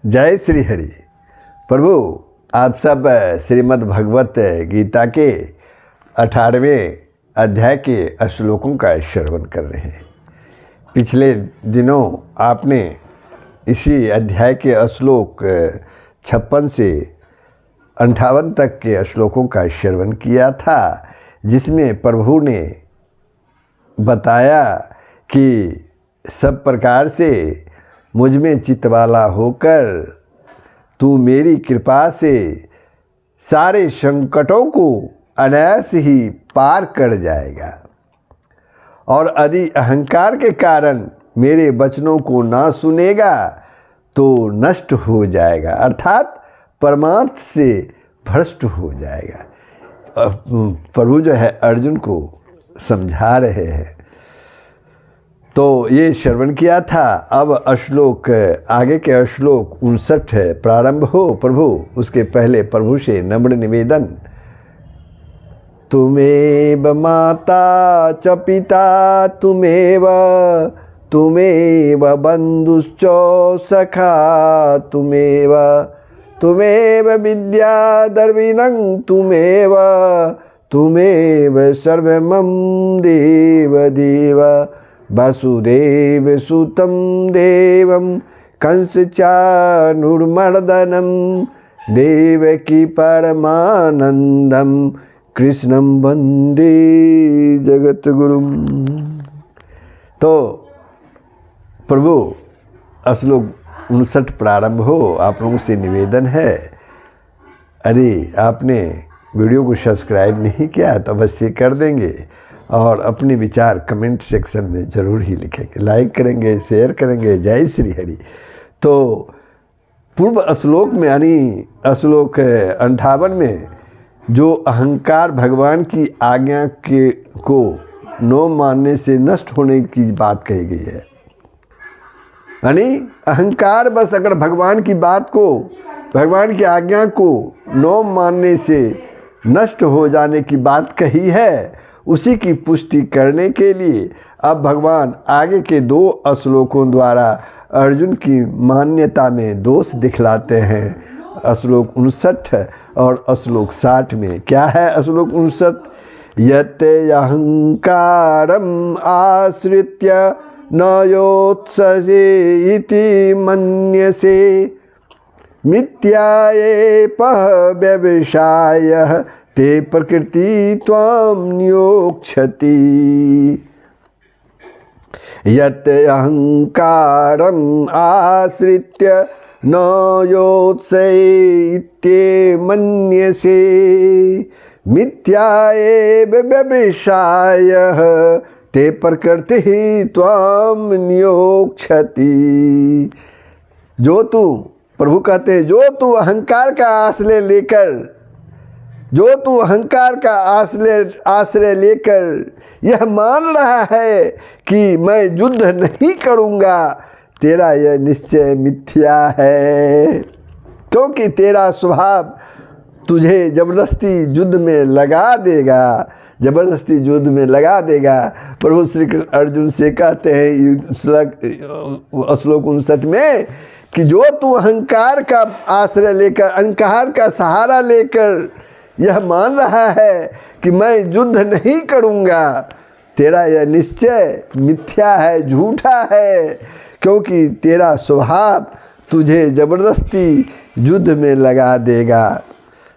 जय श्री हरि। प्रभु आप सब श्रीमद् भगवत गीता के 18वें अध्याय के श्लोकों का श्रवण कर रहे हैं। पिछले दिनों आपने इसी अध्याय के श्लोक 56 से 58 तक के श्लोकों का श्रवण किया था, जिसमें प्रभु ने बताया कि सब प्रकार से मुझ में चित्तवाला होकर तू मेरी कृपा से सारे संकटों को अनायास ही पार कर जाएगा और यदि अहंकार के कारण मेरे वचनों को ना सुनेगा तो नष्ट हो जाएगा, अर्थात परमार्थ से भ्रष्ट हो जाएगा। प्रभु जो है अर्जुन को समझा रहे हैं। तो ये श्रवण किया था। अब श्लोक आगे के श्लोक 59 प्रारंभ हो प्रभु। उसके पहले प्रभु से नम्र निवेदन, तुमेव माता च पिता तुमेव बंधुश्च सखा तुमेव विद्या द्रविणं तुमेव सर्वमं देव वसुदेव सुतं देवं कंसचाणूरमर्दनं देवकी परमानंदं कृष्णं वंदे जगद्गुरुं। तो प्रभु श्लोक 59 प्रारंभ हो। आप लोगों से निवेदन है, अरे आपने वीडियो को सब्सक्राइब नहीं किया तो अवश्य कर देंगे और अपने विचार कमेंट सेक्शन में ज़रूर ही लिखेंगे, लाइक करेंगे, शेयर करेंगे। जय श्री हरि। तो पूर्व श्लोक में यानी श्लोक 58 में जो अहंकार भगवान की आज्ञा के को न मानने से नष्ट होने की बात कही गई है। यानी अहंकार बस अगर भगवान की बात को, भगवान की आज्ञा को न मानने से नष्ट हो जाने की बात कही है, उसी की पुष्टि करने के लिए अब भगवान आगे के 2 श्लोकों द्वारा अर्जुन की मान्यता में दोष दिखलाते हैं। श्लोक 59 और श्लोक 60 में क्या है? श्लोक 59, यत् अहंकारम् आश्रित्य न योत्ससे इति मन्यसे मिथ्यायेपः व्यवसायः ते प्रकृति त्वां नियोक्ष्यति। यत् अहंकारम् आश्रित्य न योत्सये इत्येमन्यसे मिथ्या एव व्यवसायः ते प्रकृति त्वां नियोक्ष्यति। जो तू, प्रभु कहते, जो तू अहंकार का आश्रय लेकर, जो तू अहंकार का आश्रय लेकर यह मान रहा है कि मैं युद्ध नहीं करूँगा, तेरा यह निश्चय मिथ्या है, क्योंकि तेरा स्वभाव तुझे जबरदस्ती युद्ध में लगा देगा, जबरदस्ती युद्ध में लगा देगा। प्रभु श्री अर्जुन से कहते हैं श्लोक 59 में कि जो तू अहंकार का आश्रय लेकर, अहंकार का सहारा लेकर यह मान रहा है कि मैं युद्ध नहीं करूँगा, तेरा यह निश्चय मिथ्या है, झूठा है, क्योंकि तेरा स्वभाव तुझे जबरदस्ती युद्ध में लगा देगा।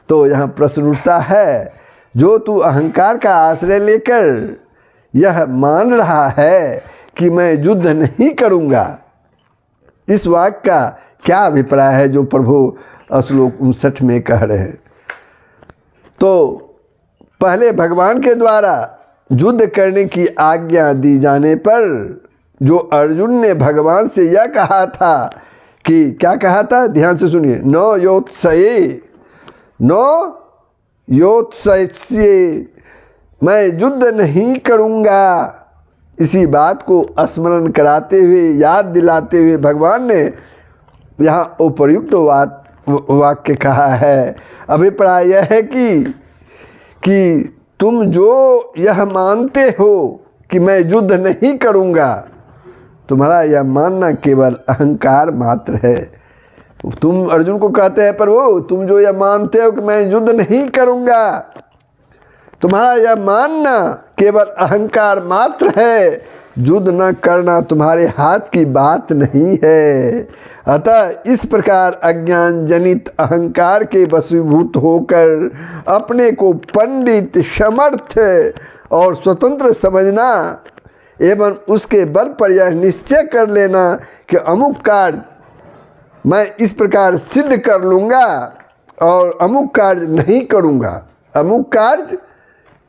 तो यहाँ प्रश्न उठता है, जो तू अहंकार का आश्रय लेकर यह मान रहा है कि मैं युद्ध नहीं करूँगा, इस वाक्य का क्या अभिप्राय है जो प्रभु श्लोक 59 में कह रहे हैं? तो पहले भगवान के द्वारा युद्ध करने की आज्ञा दी जाने पर जो अर्जुन ने भगवान से यह कहा था कि क्या कहा था, ध्यान से सुनिए, न योत्सये, मैं युद्ध नहीं करूँगा। इसी बात को स्मरण कराते हुए, याद दिलाते हुए भगवान ने यहाँ उपयुक्त वाक्य कहा है। अभिप्राय यह है कि तुम जो यह मानते हो कि मैं युद्ध नहीं करूँगा, तुम्हारा यह मानना केवल अहंकार मात्र है। तुम अर्जुन को कहते हैं प्रभु तुम जो यह मानते हो कि मैं युद्ध नहीं करूँगा, तुम्हारा यह मानना केवल अहंकार मात्र है, युद्ध न करना तुम्हारे हाथ की बात नहीं है। अतः इस प्रकार अज्ञान जनित अहंकार के वशीभूत होकर अपने को पंडित, समर्थ और स्वतंत्र समझना एवं उसके बल पर यह निश्चय कर लेना कि अमुक कार्य मैं इस प्रकार सिद्ध कर लूँगा और अमुक कार्य नहीं करूँगा, अमुक कार्य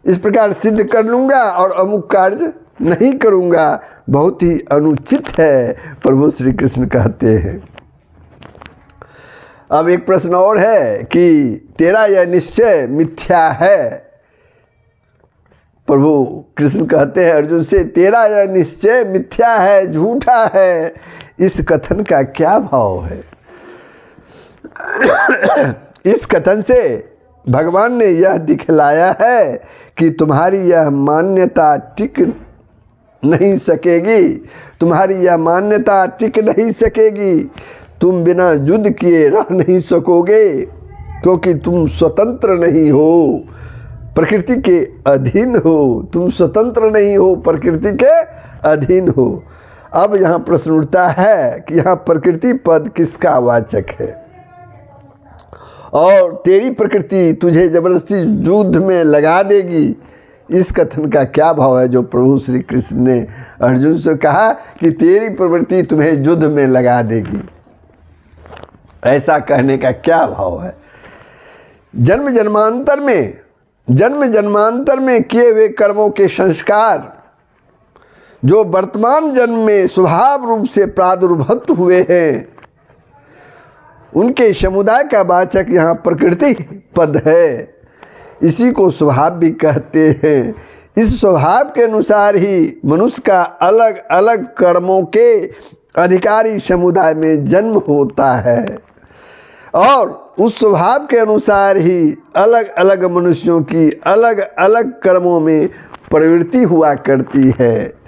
इस प्रकार सिद्ध कर लूँगा और अमुक कार्य नहीं करूँगा, बहुत ही अनुचित है, प्रभु श्री कृष्ण कहते हैं। अब एक प्रश्न और है कि तेरा यह निश्चय मिथ्या है। प्रभु कृष्ण कहते हैं अर्जुन से तेरा यह निश्चय मिथ्या है, झूठा है, इस कथन का क्या भाव है। इस कथन से भगवान ने यह दिखलाया है कि तुम्हारी यह मान्यता टिक नहीं सकेगी, तुम्हारी यह मान्यता टिक नहीं सकेगी, तुम बिना युद्ध किए रह नहीं सकोगे, क्योंकि तुम स्वतंत्र नहीं हो, प्रकृति के अधीन हो, तुम स्वतंत्र नहीं हो, प्रकृति के अधीन हो। अब यहाँ प्रश्न उठता है कि यहाँ प्रकृति पद किसका वाचक है और तेरी प्रकृति तुझे जबरदस्ती युद्ध में लगा देगी, इस कथन का क्या भाव है जो प्रभु श्री कृष्ण ने अर्जुन से कहा कि तेरी प्रवृत्ति तुम्हें युद्ध में लगा देगी, ऐसा कहने का क्या भाव है। जन्म जन्मांतर में किए हुए कर्मों के संस्कार जो वर्तमान जन्म में स्वभाव रूप से प्रादुर्भूत हुए हैं, उनके समुदाय का वाचक यहाँ प्रकृति पद है। इसी को स्वभाव भी कहते हैं। इस स्वभाव के अनुसार ही मनुष्य का अलग अलग कर्मों के अधिकारी समुदाय में जन्म होता है और उस स्वभाव के अनुसार ही अलग अलग मनुष्यों की अलग अलग कर्मों में प्रवृत्ति हुआ करती है।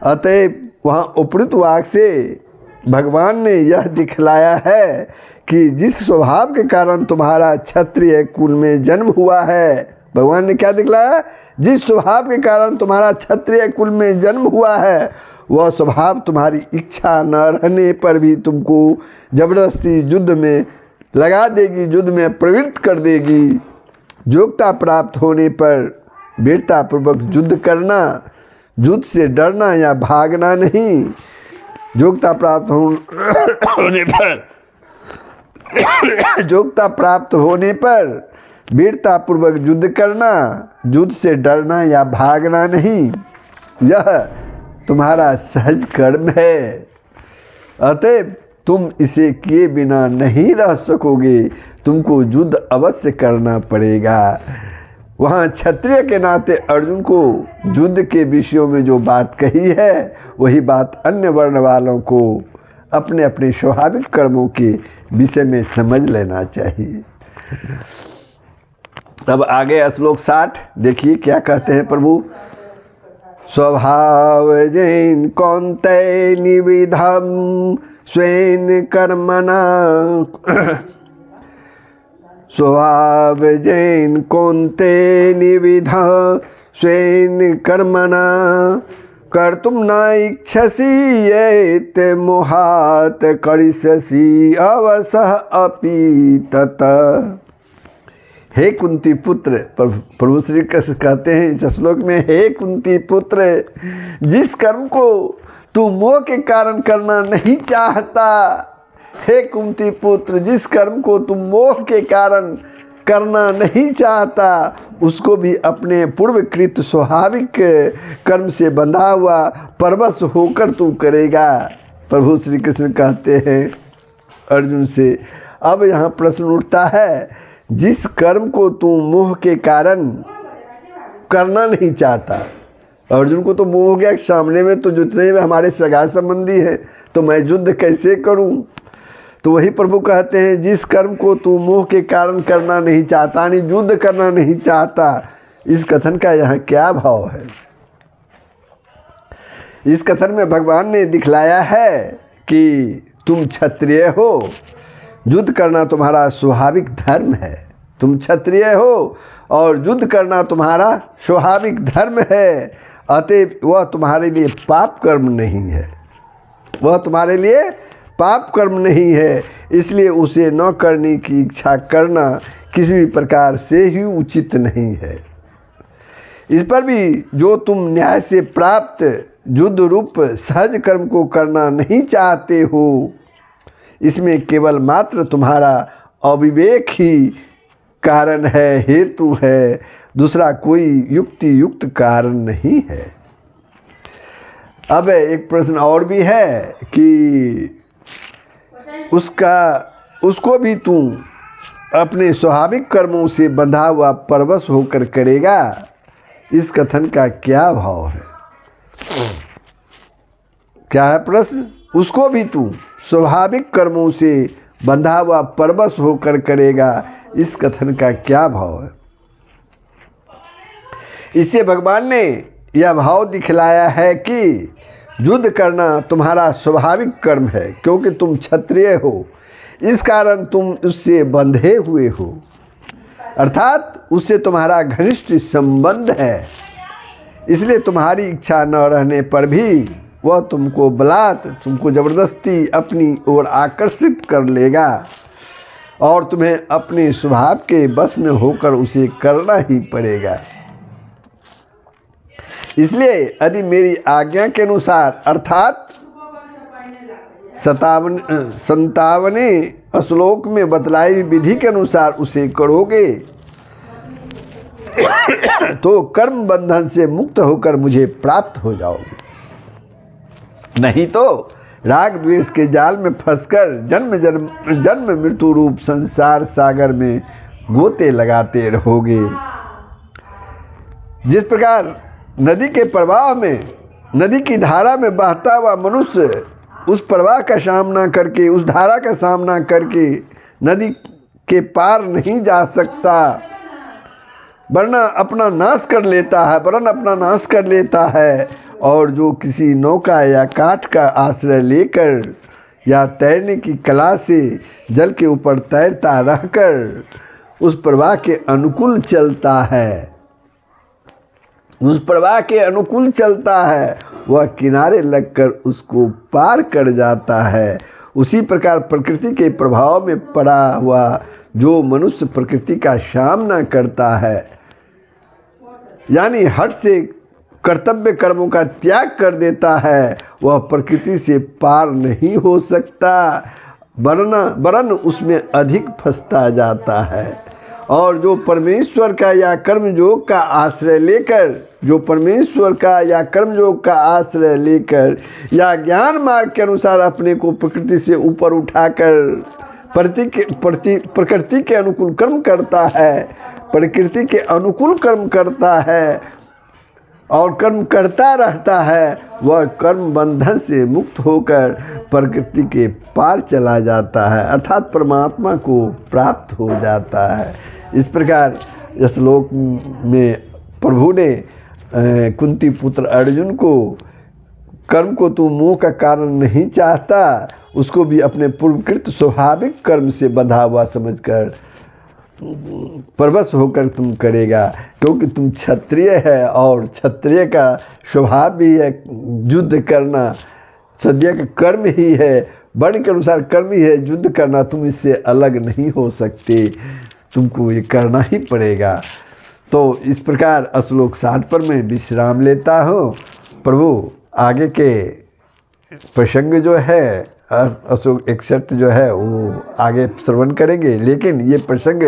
अतएव वहाँ उपयुक्त वाक्य से भगवान ने यह दिखलाया है कि जिस स्वभाव के कारण तुम्हारा क्षत्रिय कुल में जन्म हुआ है, भगवान ने क्या दिखलाया, जिस स्वभाव के कारण तुम्हारा क्षत्रिय कुल में जन्म हुआ है वह स्वभाव तुम्हारी इच्छा न रहने पर भी तुमको जबरदस्ती युद्ध में लगा देगी, युद्ध में प्रवृत्त कर देगी। योग्यता प्राप्त होने पर वीरतापूर्वक युद्ध करना, युद्ध से डरना या भागना नहीं। योग्यता प्राप्त होने पर योग्यता प्राप्त होने पर वीरतापूर्वक युद्ध करना, युद्ध से डरना या भागना नहीं, यह तुम्हारा सहज कर्म है। अतएव तुम इसे किए बिना नहीं रह सकोगे, तुमको युद्ध अवश्य करना पड़ेगा। वहाँ क्षत्रिय के नाते अर्जुन को युद्ध के विषयों में जो बात कही है वही बात अन्य वर्ण वालों को अपने अपने स्वाभाविक कर्मों के विषय में समझ लेना चाहिए। अब आगे श्लोक 60 देखिए क्या कहते हैं प्रभु। स्वभाव जैन कौन्तेय निविधम स्वेन कर्मणा स्वभाव जैन कौन्तेय निविधा स्वेन कर्मणा कर्तुम न इच्छसि येत मोहात करिष्यसि अवसः अपि तत। हे कुंती पुत्र, प्रभु श्री कृष्ण कहते हैं इस श्लोक में, हे कुंती पुत्र, जिस कर्म को तू मोह के कारण करना नहीं चाहता, हे कुंती पुत्र, जिस कर्म को तुम मोह के कारण करना नहीं चाहता उसको भी अपने पूर्वकृत स्वाभाविक कर्म से बंधा हुआ परवश होकर तू करेगा। प्रभु श्री कृष्ण कहते हैं अर्जुन से। अब यहाँ प्रश्न उठता है, जिस कर्म को तू मोह के कारण करना नहीं चाहता, अर्जुन को तो मोह हो गया सामने में तो जितने भी हमारे सगा संबंधी हैं तो मैं युद्ध कैसे करूं। तो वही प्रभु कहते हैं, जिस कर्म को तू मोह के कारण करना नहीं चाहता, यानी युद्ध करना नहीं चाहता, इस कथन का यहाँ क्या भाव है। इस कथन में भगवान ने दिखलाया है कि तुम क्षत्रिय हो, युद्ध करना तुम्हारा स्वाभाविक धर्म है। तुम क्षत्रिय हो और युद्ध करना तुम्हारा स्वाभाविक धर्म है। अतएव वह तुम्हारे लिए पाप कर्म नहीं है, वह तुम्हारे लिए पाप कर्म नहीं है। इसलिए उसे न करने की इच्छा करना किसी भी प्रकार से ही उचित नहीं है। इस पर भी जो तुम न्याय से प्राप्त युद्ध रूप सहज कर्म को करना नहीं चाहते हो, इसमें केवल मात्र तुम्हारा अविवेक ही कारण है, हेतु है, दूसरा कोई युक्ति युक्त कारण नहीं है। अब एक प्रश्न और भी है कि उसको भी तू अपने स्वाभाविक कर्मों से बंधा हुआ परवश होकर करेगा। इस कथन का क्या भाव है? क्या है प्रश्न? उसको भी तू स्वाभाविक कर्मों से बंधा हुआ परवश होकर करेगा। इस कथन का क्या भाव है? इससे भगवान ने यह भाव दिखलाया है कि युद्ध करना तुम्हारा स्वाभाविक कर्म है, क्योंकि तुम क्षत्रिय हो, इस कारण तुम उससे बंधे हुए हो, अर्थात उससे तुम्हारा घनिष्ठ संबंध है। इसलिए तुम्हारी इच्छा न रहने पर भी वह तुमको बलात्, तुमको ज़बरदस्ती अपनी ओर आकर्षित कर लेगा और तुम्हें अपने स्वभाव के बस में होकर उसे करना ही पड़ेगा। इसलिए यदि मेरी आज्ञा के अनुसार अर्थात 57वें श्लोक में बतलाई हुई विधि के अनुसार उसे करोगे तो कर्म बंधन से मुक्त होकर मुझे प्राप्त हो जाओगे। नहीं तो राग द्वेष के जाल में फंसकर जन्म मृत्यु रूप संसार सागर में गोते लगाते रहोगे। जिस प्रकार नदी के प्रवाह में, नदी की धारा में बहता हुआ मनुष्य उस प्रवाह का सामना करके, उस धारा का सामना करके नदी के पार नहीं जा सकता, वरना अपना नाश कर लेता है, और जो किसी नौका या काठ का आश्रय लेकर या तैरने की कला से जल के ऊपर तैरता रहकर उस प्रवाह के अनुकूल चलता है, वह किनारे लगकर उसको पार कर जाता है। उसी प्रकार प्रकृति के प्रभाव में पड़ा हुआ जो मनुष्य प्रकृति का सामना करता है, यानी हठ से कर्तव्य कर्मों का त्याग कर देता है, वह प्रकृति से पार नहीं हो सकता, वरन उसमें अधिक फंसता जाता है। और जो परमेश्वर का या कर्मयोग का आश्रय लेकर या ज्ञान मार्ग के अनुसार अपने को प्रकृति से ऊपर उठाकर प्रकृति के अनुकूल कर्म करता है, और कर्म करता रहता है, वह कर्म बंधन से मुक्त होकर प्रकृति के पार चला जाता है, अर्थात परमात्मा को प्राप्त हो जाता है। इस प्रकार इस श्लोक में प्रभु ने कुंती पुत्र अर्जुन को, कर्म को तू मोह का कारण नहीं चाहता, उसको भी अपने पूर्वकृत स्वाभाविक कर्म से बंधा हुआ समझकर परवश होकर तुम करेगा, क्योंकि तुम क्षत्रिय है और क्षत्रिय का स्वभाव भी है युद्ध करना, क्षत्रिय का कर्म ही है, वर्ण के अनुसार कर्म ही है युद्ध करना। तुम इससे अलग नहीं हो सकते, तुमको ये करना ही पड़ेगा। तो इस प्रकार श्लोक 60 पर मैं विश्राम लेता हूँ। प्रभु आगे के प्रसंग जो है अशोक 61 जो है वो आगे श्रवण करेंगे। लेकिन ये प्रसंग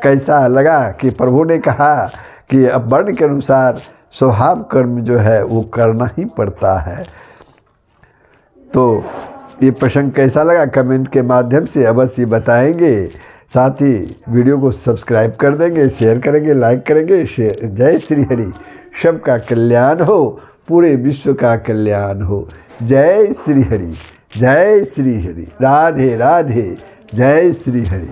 कैसा लगा कि प्रभु ने कहा कि अब वर्ण के अनुसार स्वभाव कर्म जो है वो करना ही पड़ता है। तो ये प्रसंग कैसा लगा कमेंट के माध्यम से अवश्य बताएंगे। साथ ही वीडियो को सब्सक्राइब कर देंगे, शेयर करेंगे, लाइक करेंगे। जय श्री हरि, सबका कल्याण हो, पूरे विश्व का कल्याण हो। जय श्री हरि, जय श्री हरि, राधे राधे, जय श्री हरि।